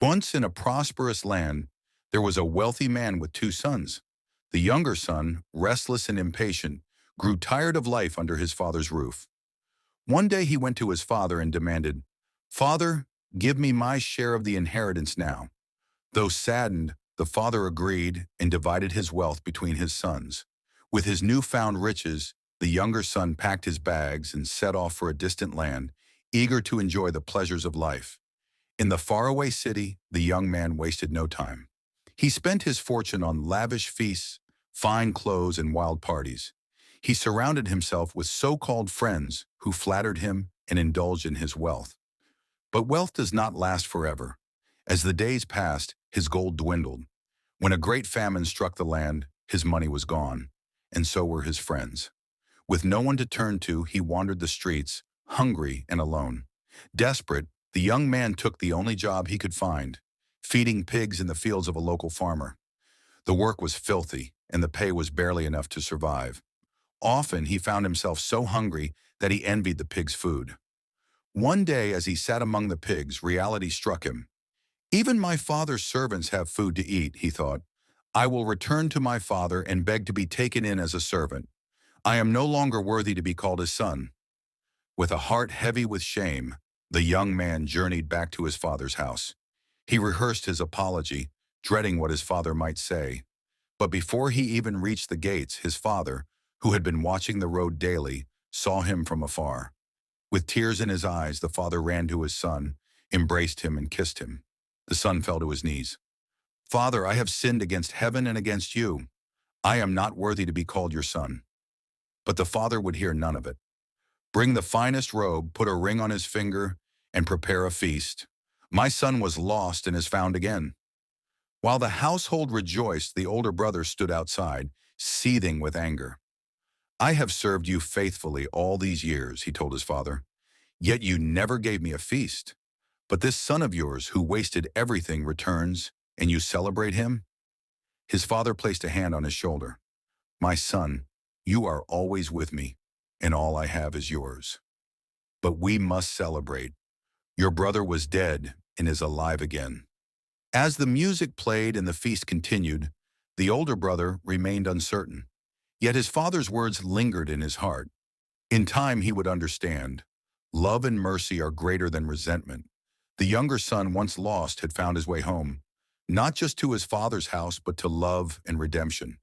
Once in a prosperous land, there was a wealthy man with two sons. The younger son, restless and impatient, grew tired of life under his father's roof. One day he went to his father and demanded, "Father, give me my share of the inheritance now." Though saddened, the father agreed and divided his wealth between his sons. With his newfound riches, the younger son packed his bags and set off for a distant land, eager to enjoy the pleasures of life. In the faraway city, the young man wasted no time. He spent his fortune on lavish feasts, fine clothes, and wild parties. He surrounded himself with so-called friends who flattered him and indulged in his wealth. But wealth does not last forever. As the days passed, his gold dwindled. When a great famine struck the land, his money was gone, and so were his friends. With no one to turn to, he wandered the streets, hungry and alone. Desperate, the young man took the only job he could find, feeding pigs in the fields of a local farmer. The work was filthy, and the pay was barely enough to survive. Often he found himself so hungry that he envied the pigs' food. One day, as he sat among the pigs, reality struck him. "Even my father's servants have food to eat," he thought. "I will return to my father and beg to be taken in as a servant. I am no longer worthy to be called his son." With a heart heavy with shame, the young man journeyed back to his father's house. He rehearsed his apology, dreading what his father might say. But before he even reached the gates, his father, who had been watching the road daily, saw him from afar. With tears in his eyes, the father ran to his son, embraced him, and kissed him. The son fell to his knees. "Father, I have sinned against heaven and against you. I am not worthy to be called your son." But the father would hear none of it. "Bring the finest robe, put a ring on his finger, and prepare a feast. My son was lost and is found again." While the household rejoiced, the older brother stood outside, seething with anger. "I have served you faithfully all these years," he told his father, "yet you never gave me a feast. But this son of yours, who wasted everything, returns, and you celebrate him?" His father placed a hand on his shoulder. "My son, you are always with me, and all I have is yours. But we must celebrate. Your brother was dead and is alive again." As the music played and the feast continued, the older brother remained uncertain. Yet his father's words lingered in his heart. In time he would understand. Love and mercy are greater than resentment. The younger son, once lost, had found his way home, not just to his father's house, but to love and redemption.